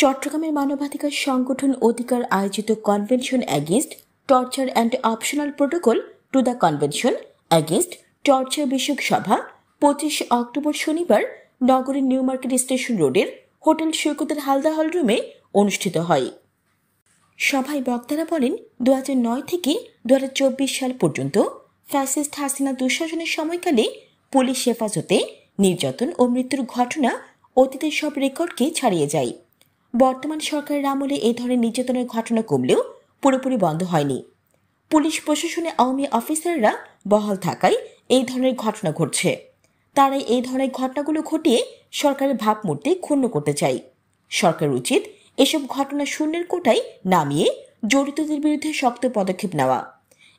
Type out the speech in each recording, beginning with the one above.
চট্টগ্রামের মানবাধিকার সংগঠন অধিকার আয়োজিত convention against torture and optional protocol to the convention against torture বিষয়ক সভা 25 অক্টোবর শনিবার নগরের নিউ মার্কেট স্টেশন রোডের হোটেল সৈকতের হালদা হল রুমে অনুষ্ঠিত হয়। সভায় বক্তারা বলেন, 2009 থেকে 2024 সাল পর্যন্ত ফ্যাসিস্ট হাসিনা দুঃশাসনের সময়কালে পুলিশ হেফাজতে নির্যাতন ও মৃত্যুর ঘটনা অতীতের সব রেকর্ডকে ছাড়িয়ে যায়। বর্তমান সরকারের আমলে এই ধরনের নির্যাতনের ঘটনা কমলেও পুরোপুরি বন্ধ হয়নি। পুলিশ প্রশাসনে আওয়ামী অফিসাররা বহাল থাকায় এই ধরনের ঘটনা ঘটছে। তারাই এই ধরনের ঘটনাগুলো ঘটিয়ে সরকারের ভাবমূর্তি ক্ষুণ্ণ করতে চায়। সরকার উচিত এসব ঘটনা শূন্যের কোটায় নামিয়ে জড়িতদের বিরুদ্ধে শক্ত পদক্ষেপ নেওয়া।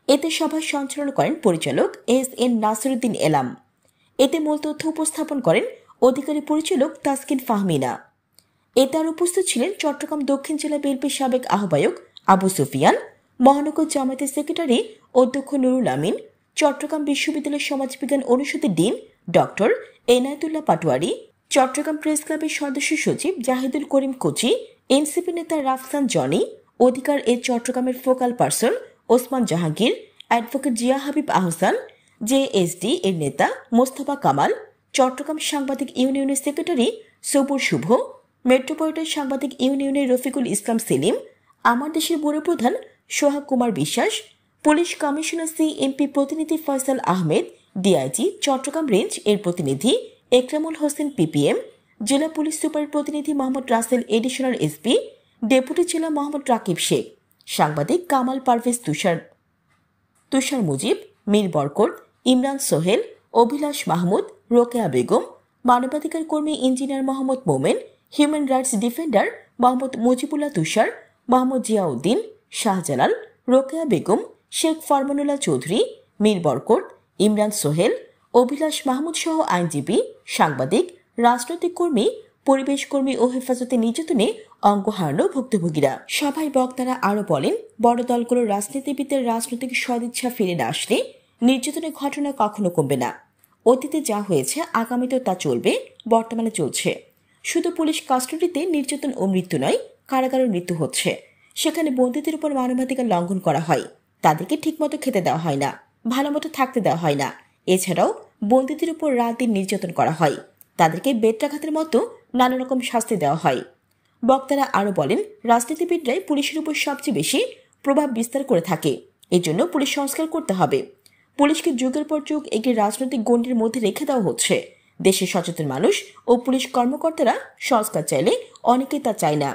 এতে সভার সঞ্চালনা করেন পরিচালক SN নাসিরউদ্দিন এলাম। এতে মূল তথ্য উপস্থাপন করেন অধিকারী পরিচালক তাসকিন ফাহমিনা। এতে আর উপস্থিত ছিলেন চট্টগ্রাম দক্ষিণ জেলা বিএনপির সাবেক আহ্বায়ক আবু সুফিয়ান, মহানগর জামায়াতের সেক্রেটারি অধ্যক্ষ নুরুল আমিন, চট্টগ্রাম বিশ্ববিদ্যালয়ের সমাজবিজ্ঞান অনুষদের dean doctor Enayetullah Patwari, Chattogram press ক্লাবের সদস্য সচিব জাহিদুল করিম কোচি, এনসিপি নেতা রাফসান জনি, অধিকার চট্টগ্রামের focal person Osman Jahangir, advocate Zia Habib Ahsan, JSD এর নেতা মোস্তফা কামাল, চট্টগ্রাম সাংবাদিক ইউনিয়নের সেক্রেটারি সবুর শুভ, মেট্রোপলিটন সাংবাদিক ইউনিয়নের রফিকুল ইসলাম সেলিম, আমার দেশের ব্যুরো প্রধান সোহাগ Kumar Biswas, police commissioner CMP প্রতিনিধি ফয়সাল আহমেদ, DIG চট্টগ্রাম রেঞ্জ এর প্রতিনিধি একরামুল হোসেন PPM, জেলা পুলিশ সুপার প্রতিনিধি Mohammad Rasel additional SP, deputy জেলা মোহাম্মদ রাকিব শেখ, সাংবাদিক কামাল পারভেজ তুষার মুজিব, মীর বরকত, ইমরান সোহেল, অভিলাষ মাহমুদ, রোকেয়া বেগম, মানবাধিকার কর্মী engineer Mohammad Momen, human rights defender Mohammad Mujibullah Tushar, Mohammad Ziauddin, Shahjalal, Rokeya Begum, Sheikh Farmanullah Chowdhury, Mir Barkat, Imran Sohel, Abhilash Mahmud সহ আইনজীবী, সাংবাদিক, রাজনৈতিক কর্মী, পরিবেশ কর্মী ও হেফাজতে নির্যাতনে অঙ্গ হারানো ভুক্তভোগীরা। সভায় বক্তারা আরও বলেন, বড় দলগুলোর রাজনীতিবিদদের রাজনৈতিক সদিচ্ছা ফিরে না আসলে নির্যাতনের ঘটনা কখনো কমবে না। অতীতে যা হয়েছে আগামীতেও তা চলবে, বর্তমানে চলছে। শুধু পুলিশ কাস্টডিতে নির্যাতন ও মৃত্যু নয়, কারাগারের মৃত্যু হচ্ছে। সেখানে বন্দীদের উপর মানবাধিকার লঙ্ঘন করা হয়, তাদেরকে ঠিকমতো খেতে দেওয়া হয় না, ভালোমতো থাকতে দেওয়া হয় না। এছাড়াও বন্দীদের উপর রাত দিন নির্যাতন করা হয়, তাদেরকে বেত্রাঘাতের মতো নানা রকম শাস্তি দেওয়া হয়। বক্তারা আরও বলেন, রাজনীতিবিদরাই পুলিশের উপর সবচেয়ে বেশি প্রভাব বিস্তার করে থাকে। এজন্য পুলিশ সংস্কার করতে হবে। পুলিশকে যুগের পর যুগ একটি রাজনৈতিক গণ্ডির মধ্যে রেখে দেওয়া হচ্ছে। দেশের সচেতন মানুষ ও পুলিশ কর্মকর্তারা সংস্কার চাইলে অনেকেই তা চায় না।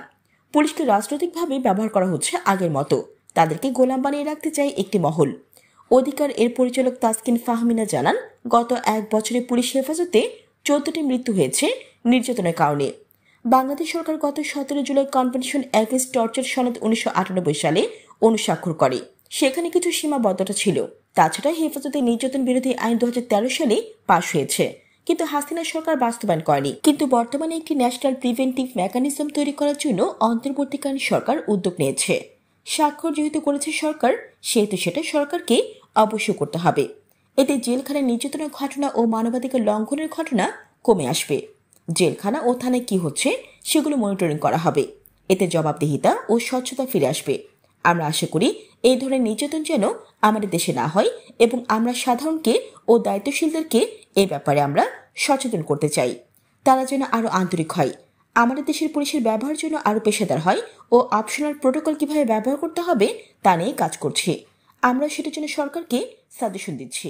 পুলিশকে রাজনৈতিকভাবে ব্যবহার করা হচ্ছে আগের মতো, তাদেরকে গোলাম বানিয়ে রাখতে চায় একটি মহল। অধিকার এর পরিচালক তাসকিন ফাহমিনা জানান, গত 1 বছরে পুলিশ হেফাজতে 14টি মৃত্যু হয়েছে নির্যাতনের কারণে। বাংলাদেশ সরকার গত 17 জুলাই কনভেনশন এগেইনস্ট টর্চার সনদ 1998 সালে অনুস্বাক্ষর করে। সেখানে কিছু সীমাবদ্ধতা ছিল। তাছাড়া হেফাজতে নির্যাতন বিরোধী আইন 2013 সালে পাশ হয়েছে, কিন্তু হাসিনা সরকার বাস্তবায়ন করেনি। কিন্তু বর্তমানে একটি ন্যাশনাল প্রিভেন্টিভ মেকানিজম তৈরি করার জন্য অন্তর্বর্তীকালীন সরকার উদ্যোগ নিয়েছে। স্বাক্ষর যেহেতু করেছে সরকার, সেহেতু সেটা সরকারকে অবশ্য করতে হবে। এতে জেলখানায় নির্যাতনের ঘটনা ও মানবাধিকার লঙ্ঘনের ঘটনা কমে আসবে। জেলখানা ও থানায় কি হচ্ছে সেগুলো মনিটরিং করা হবে। এতে জবাবদিহিতা ও স্বচ্ছতা ফিরে আসবে। আমরা আশা করি এই ধরনের নির্যাতন যেন আমাদের দেশে না হয়, এবং আমরা সাধারণকে ও দায়িত্বশীলদেরকে এ ব্যাপারে আমরা সচেতন করতে চাই। তারা যেন আরও আন্তরিক হয়, আমাদের দেশের পুলিশের ব্যবহার যেন আরও পেশাদার হয় ও অপশনাল প্রোটোকল কিভাবে ব্যবহার করতে হবে তা নিয়ে কাজ করছি। আমরা সেটার জন্য সরকারকে সাজেশন দিচ্ছি।